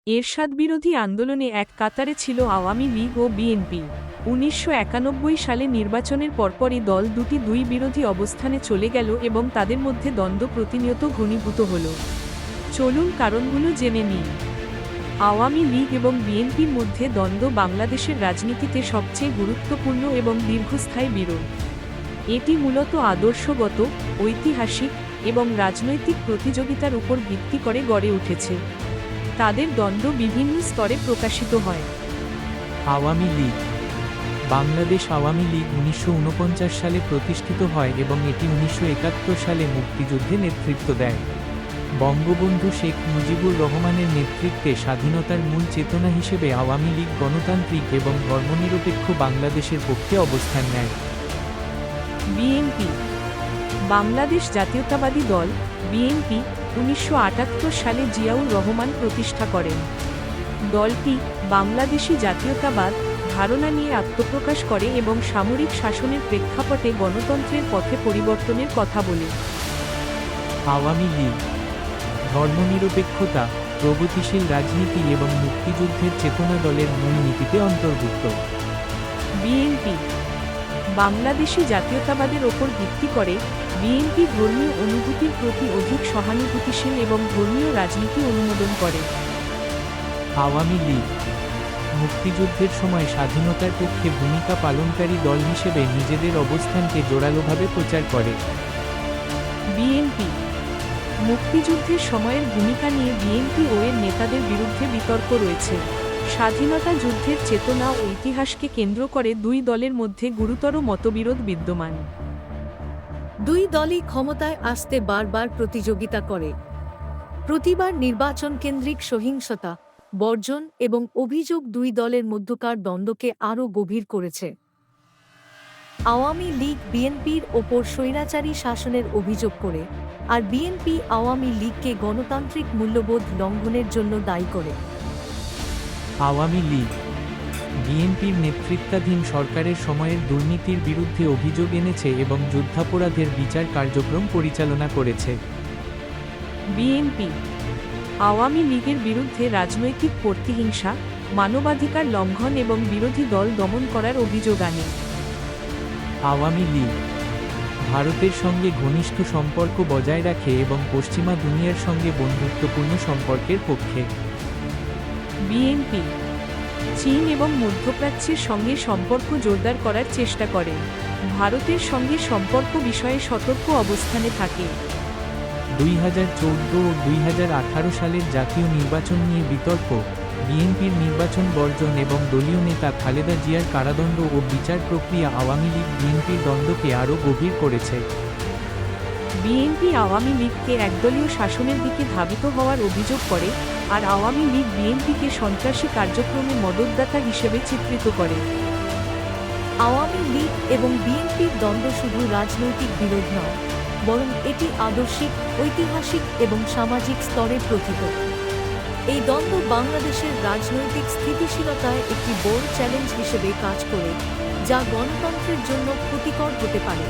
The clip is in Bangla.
এরশাদ বিরোধী আন্দোলনে এক কাতারে ছিল আওয়ামী লীগ ও বিএনপি। ১৯৯১ সালে নির্বাচনের পরপরই দল দুটি দুই বিরোধী অবস্থানে চলে গেল এবং তাদের মধ্যে দ্বন্দ্ব প্রতিনিয়ত ঘনীভূত হল। চলুন কারণগুলো জেনে নিই। আওয়ামী লীগ এবং বিএনপির মধ্যে দ্বন্দ্ব বাংলাদেশের রাজনীতিতে সবচেয়ে গুরুত্বপূর্ণ এবং দীর্ঘস্থায়ী বিরোধ। এটি মূলত আদর্শগত, ঐতিহাসিক এবং রাজনৈতিক প্রতিযোগিতার উপর ভিত্তি করে গড়ে উঠেছে। তাদের দ্বন্দ্ব বিভিন্ন স্তরে প্রকাশিত হয়। আওয়ামী লীগ। বাংলাদেশ আওয়ামী লীগ ১৯৪৯ সালে প্রতিষ্ঠিত হয় এবং এটি ১৯৭১ সালে মুক্তিযুদ্ধে নেতৃত্ব দেয়। বঙ্গবন্ধু শেখ মুজিবুর রহমানের নেতৃত্বে স্বাধীনতার মূল চেতনা হিসেবে আওয়ামী লীগ গণতান্ত্রিক এবং ধর্মনিরপেক্ষ বাংলাদেশের পক্ষে অবস্থান নেয়। বিএনপি। বাংলাদেশ জাতীয়তাবাদী দল বিএনপি ১৯৭৮ সালে জিয়াউর রহমান প্রতিষ্ঠা করেন। দলটি বাংলাদেশি জাতীয়তাবাদ ধারণা নিয়ে আত্মপ্রকাশ করে এবং সামরিক শাসনের প্রেক্ষাপটে গণতন্ত্রের পথে পরিবর্তনের কথা বলে। আওয়ামী লীগ ধর্মনিরপেক্ষতা, প্রগতিশীল রাজনীতি এবং মুক্তিযুদ্ধের চেতনা দলের মূল নীতিতে অন্তর্ভুক্ত। বিএনপি বাংলাদেশি জাতীয়তাবাদের ওপর ভিত্তি করে বিএনপি ধর্মীয় অনুভূতির প্রতি অধিক সহানুভূতিশীল এবং ধর্মীয় রাজনীতি অনুমোদন করে। আওয়ামী লীগ মুক্তিযুদ্ধের সময় স্বাধীনতার পক্ষে ভূমিকা পালনকারী দল হিসেবে নিজেদের অবস্থানকে জোরালোভাবে প্রচার করে। বিএনপি মুক্তিযুদ্ধের সময়ের ভূমিকা নিয়ে বিএনপি ও এর নেতাদের বিরুদ্ধে বিতর্ক রয়েছে। স্বাধীনতা যুদ্ধের চেতনা ও ইতিহাসকে কেন্দ্র করে দুই দলের মধ্যে গুরুতর মতবিরোধ বিদ্যমান। দুই দলই ক্ষমতায় আসতে বারবার প্রতিযোগিতা করে। প্রতিবার নির্বাচন কেন্দ্রিক সহিংসতা, বর্জন এবং অভিযোগ দুই দলের মধ্যকার দ্বন্দ্বকে আরও গভীর করেছে। আওয়ামী লীগ বিএনপির ওপর স্বৈরাচারী শাসনের অভিযোগ করে, আর বিএনপি আওয়ামী লীগকে গণতান্ত্রিক মূল্যবোধ লঙ্ঘনের জন্য দায়ী করে। আওয়ামী লীগ বিএনপির নেতৃত্বাধীন সরকারের সময়ের দুর্নীতির বিরুদ্ধে অভিযোগ এনেছে এবং যুদ্ধাপরাধের বিচার কার্যক্রম পরিচালনা করেছে। বিএনপি আওয়ামী লীগের বিরুদ্ধে রাজনৈতিক প্রতিহিংসা, মানবাধিকার লঙ্ঘন এবং বিরোধী দল দমন করার অভিযোগ আনে। আওয়ামী লীগ ভারতের সঙ্গে ঘনিষ্ঠ সম্পর্ক বজায় রাখে এবং পশ্চিমা দুনিয়ার সঙ্গে বন্ধুত্বপূর্ণ সম্পর্কের পক্ষে। বিএনপি চীন এবং মধ্যপ্রাচ্যের সঙ্গে সম্পর্ক জোরদার করার চেষ্টা করে। ভারতের সঙ্গে সম্পর্ক বিষয়ে সতর্ক অবস্থানে থাকে। ২০১৪ ও ২০১৮ সালের জাতীয় নির্বাচন নিয়ে বিতর্ক, বিএনপির নির্বাচন বর্জন এবং দলীয় নেতা খালেদা জিয়ার কারাদণ্ড ও বিচার প্রক্রিয়া আওয়ামী লীগ বিএনপির দ্বন্দ্বকে আরও গভীর করেছে। বিএনপি আওয়ামী লীগকে একদলীয় শাসনের দিকে ধাবিত হওয়ার অভিযোগ করে, আর আওয়ামী লীগ বিএনপিকে সন্ত্রাসী কার্যক্রমে মদতদাতা হিসেবে চিত্রিত করে। আওয়ামী লীগ এবং বিএনপির দ্বন্দ্ব শুধু রাজনৈতিক বিরোধ নয়, বরং এটি আদর্শিক, ঐতিহাসিক এবং সামাজিক স্তরে প্রথিত। এই দ্বন্দ্ব বাংলাদেশের রাজনৈতিক স্থিতিশীলতায় একটি বড় চ্যালেঞ্জ হিসেবে কাজ করে, যা গণতন্ত্রের জন্য ক্ষতিকর হতে পারে।